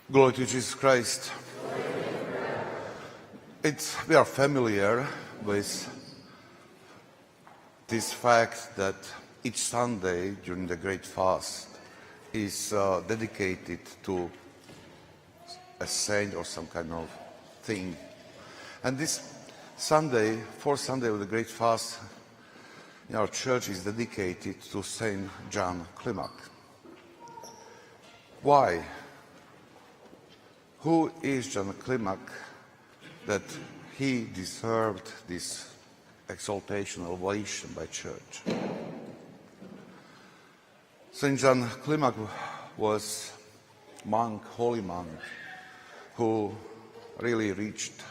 Glory to Jesus Christ. We are familiar with this fact that each Sunday during the Great Fast is dedicated to a saint or some kind of thing. And this Sunday, fourth Sunday of the Great Fast, in our church is dedicated to Saint Jan Klimak. Why? Who is Jan Klimak that he deserved this exaltation, elevation by church? Saint Jan Klimak was monk, holy monk, who really reached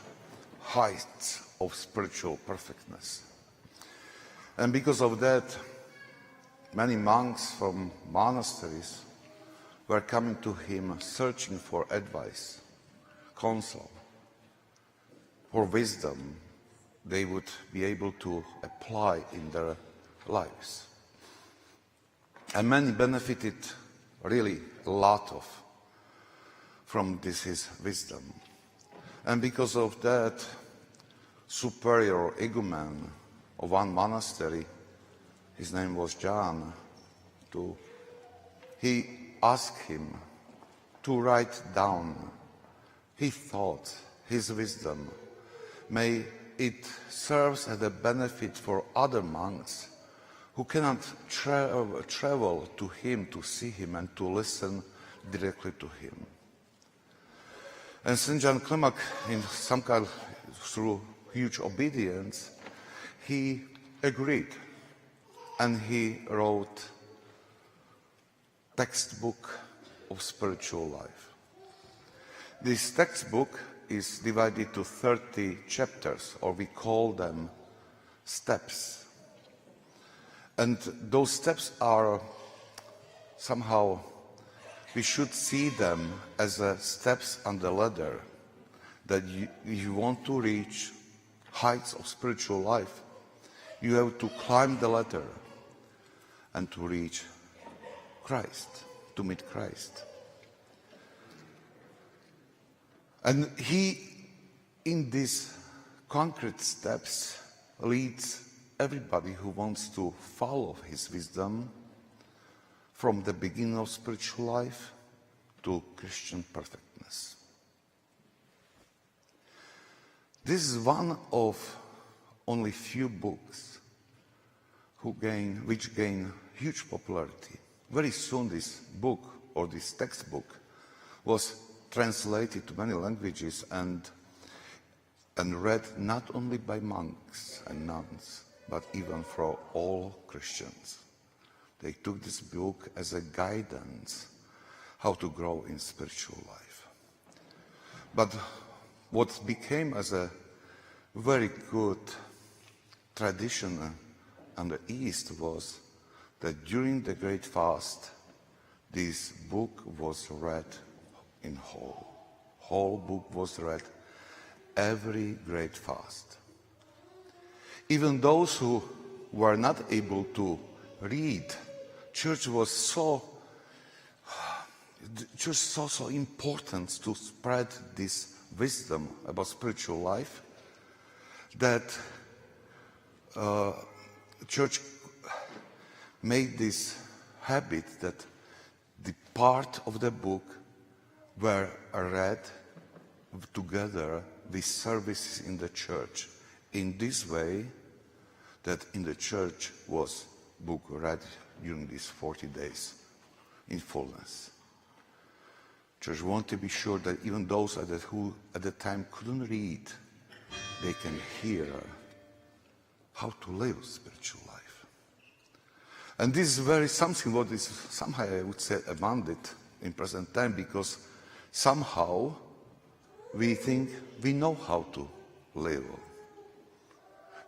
heights of spiritual perfectness. And because of that, many monks from monasteries were coming to him searching for advice, counsel, for wisdom they would be able to apply in their lives. And many benefited really a lot from his wisdom. And because of that, superior or igumen of one monastery, his name was John, he asked him to write down his thoughts, his wisdom. May it serve as a benefit for other monks who cannot travel to him to see him and to listen directly to him. And Saint Jan Klimak, in some kind, through huge obedience, he agreed, and he wrote textbook of spiritual life. This textbook is divided to 30 chapters, or we call them steps. And those steps are somehow, we should see them as steps on the ladder, that you want to reach heights of spiritual life, you have to climb the ladder and to reach Christ, to meet Christ. And he, in these concrete steps, leads everybody who wants to follow his wisdom from the beginning of spiritual life to Christian perfectness. This is one of only few books which gain huge popularity. Very soon this book, or this textbook, was translated to many languages and read not only by monks and nuns, but even for all Christians. They took this book as a guidance how to grow in spiritual life. But what became as a very good tradition on the East was that during the Great Fast, this book was read in whole. Whole book was read every Great Fast. Even those who were not able to read, church was so important to spread this wisdom about spiritual life that church made this habit that the part of the book were read together with services in the church. In this way, that in the church was book read during these 40 days in fullness. Church want to be sure that even those who at the time couldn't read, they can hear how to live spiritual life. And this is something what is somehow, I would say, abandoned in present time, because somehow we think we know how to live.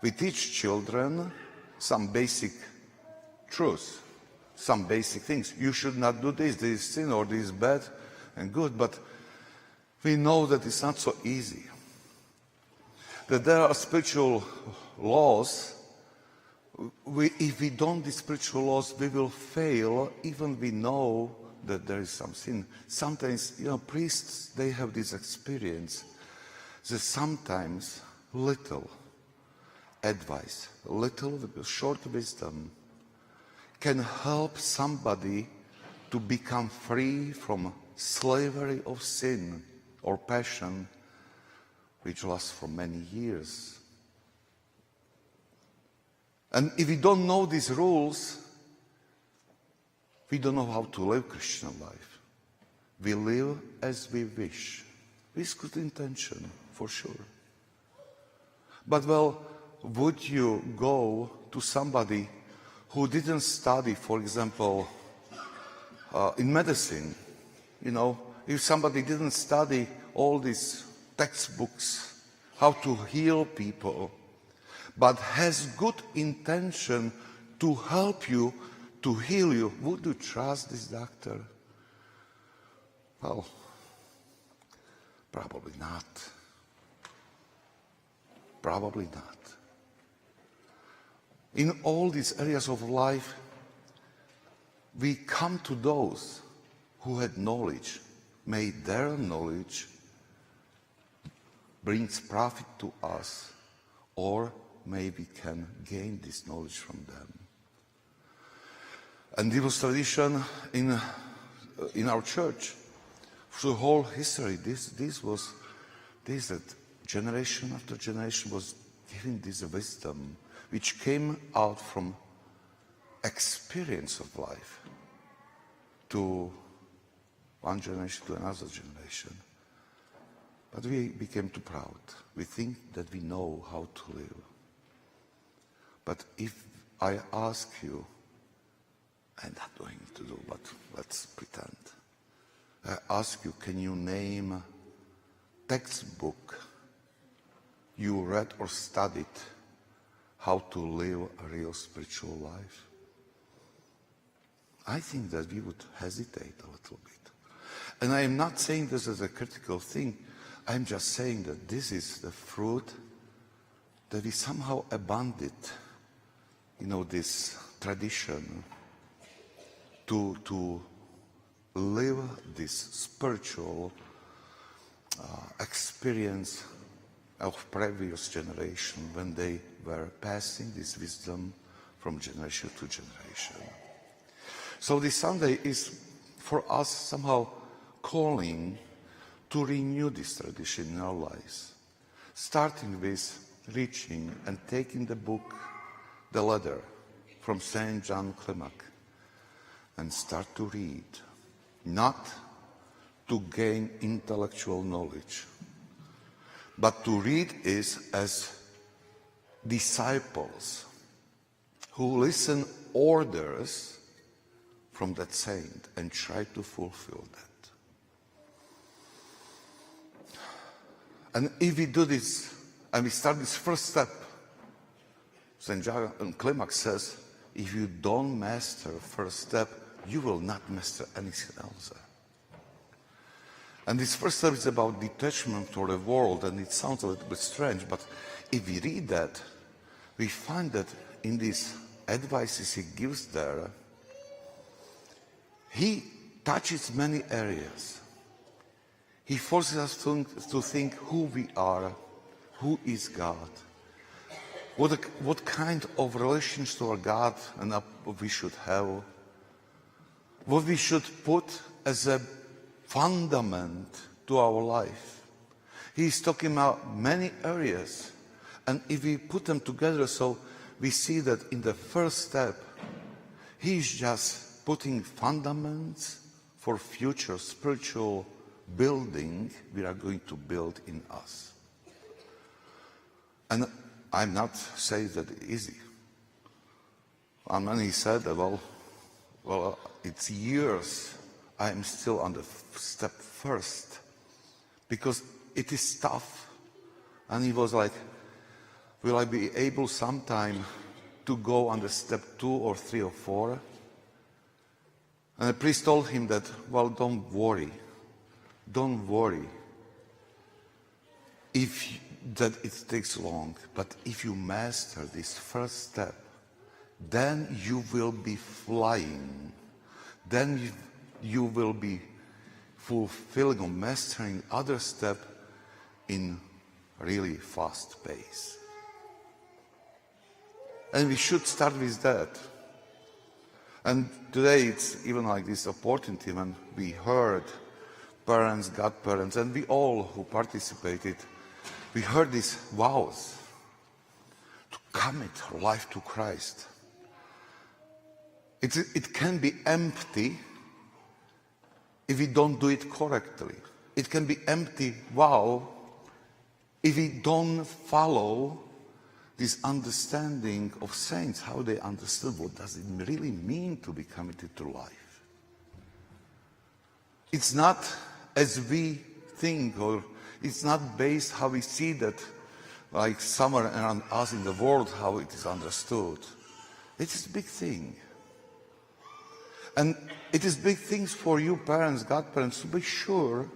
We teach children some basic truths, some basic things. You should not do this is sin, or this is bad and good, but we know that it's not so easy. That there are spiritual laws. If we don't do spiritual laws, we will fail, even we know that there is some sin. Sometimes, priests, they have this experience that sometimes little advice, little short wisdom can help somebody to become free from slavery of sin or passion, which lasts for many years. And if we don't know these rules, we don't know how to live Christian life. We live as we wish, with good intention, for sure. But would you go to somebody who didn't study, for example, in medicine? If somebody didn't study all these textbooks, how to heal people, but has good intention to help you, to heal you, would you trust this doctor? Well, probably not. Probably not. In all these areas of life, we come to those who had knowledge. May their knowledge brings profit to us, or may we can gain this knowledge from them. And this was tradition in our church through the whole history. This that generation after generation was giving this wisdom, which came out from experience of life to one generation to another generation. But we became too proud. We think that we know how to live. But if I ask you, I'm not going to do, but let's pretend. I ask you, can you name a textbook you read or studied how to live a real spiritual life? I think that we would hesitate a little bit. And I am not saying this as a critical thing. I'm just saying that this is the fruit that we somehow abandoned, this tradition to live this spiritual experience of previous generation when they were passing this wisdom from generation to generation. So this Sunday is for us somehow calling to renew this tradition in our lives, starting with reaching and taking the book, the letter from St. John Klimak, and start to read, not to gain intellectual knowledge, but to read is as disciples who listen orders from that saint and try to fulfill that. And if we do this, and we start this first step, St. John Klimak says, if you don't master first step, you will not master anything else. And this first step is about detachment from the world, and it sounds a little bit strange, but if we read that, we find that in these advices he gives there, he touches many areas. He forces us to think who we are, who is God, what kind of relations to our God and we should have, what we should put as a fundament to our life. He's talking about many areas, and if we put them together, so we see that in the first step, he's just putting fundaments for future spiritual building we are going to build in us. And I'm not saying that it's easy. And when he said, well, it's years, I'm still on the step first, because it is tough. And he was like, will I be able sometime to go on the step 2 or 3 or 4? And the priest told him that, well, don't worry. Don't worry if that it takes long, but if you master this first step, then you will be flying. Then you will be fulfilling or mastering other step in really fast pace. And we should start with that. And today it's even like this opportunity when we heard parents, godparents, and we all who participated, we heard these vows to commit our life to Christ. It can be empty if we don't do it correctly. It can be empty vow if we don't follow this understanding of saints, how they understood what does it really mean to be committed to life. It's not as we think, or it's not based how we see that, like somewhere around us in the world, how it is understood. It is a big thing. And it is big things for you parents, godparents, to be sure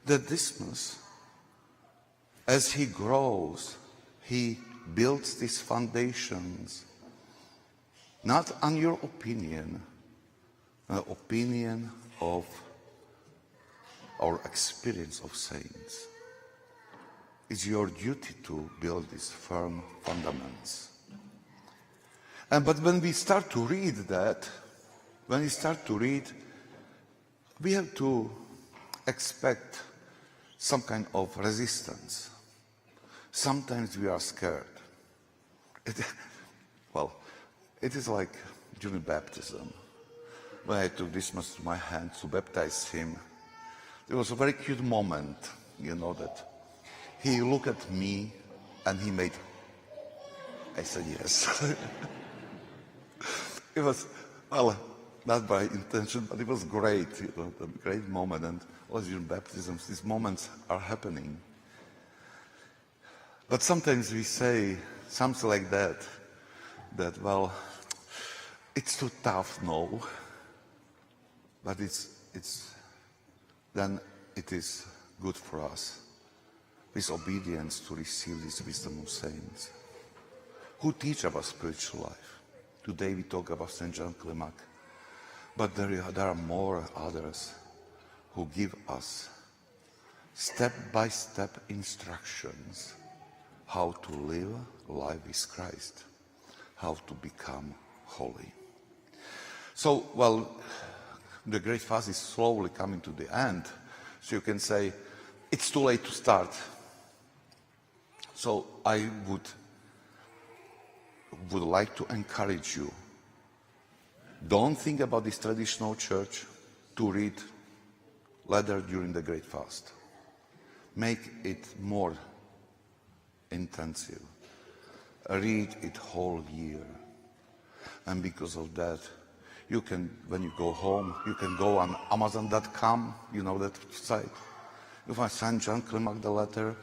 that Dismas, as he grows, he builds these foundations, not on your opinion, an opinion of our experience of saints. It's your duty to build these firm fundaments. But when we start to read that, we have to expect some kind of resistance. Sometimes we are scared. It is like during baptism. When I took Dismas to my hand to baptize him, there was a very cute moment, that he looked at me and he made, I said yes. It was, not by intention, but it was great, a great moment. And also during baptisms, these moments are happening. But sometimes we say something like that, it's too tough, no. But then it is good for us, with obedience, to receive this wisdom of saints who teach about spiritual life. Today we talk about St. John Klimak, but there are more others who give us step-by-step instructions how to live life with Christ, how to become holy. So, the Great Fast is slowly coming to the end, so you can say, it's too late to start. So I would like to encourage you, don't think about this traditional church to read letter during the Great Fast. Make it more intensive. Read it whole year. And because of that, you can, when you go home, you can go on Amazon.com, you know that site. You find St. John Klimak, the letter,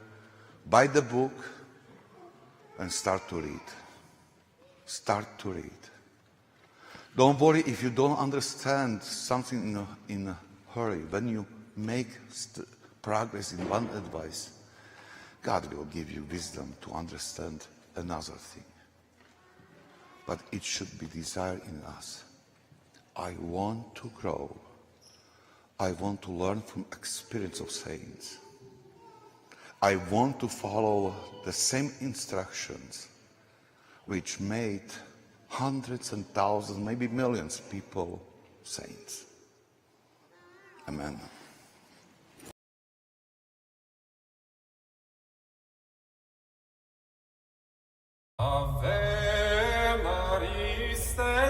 buy the book, and start to read. Start to read. Don't worry if you don't understand something in a hurry. When you make progress in one advice, God will give you wisdom to understand another thing. But it should be desire in us. I want to grow. I want to learn from experience of saints. I want to follow the same instructions which made hundreds and thousands, maybe millions of people saints. Amen. Ave Maria.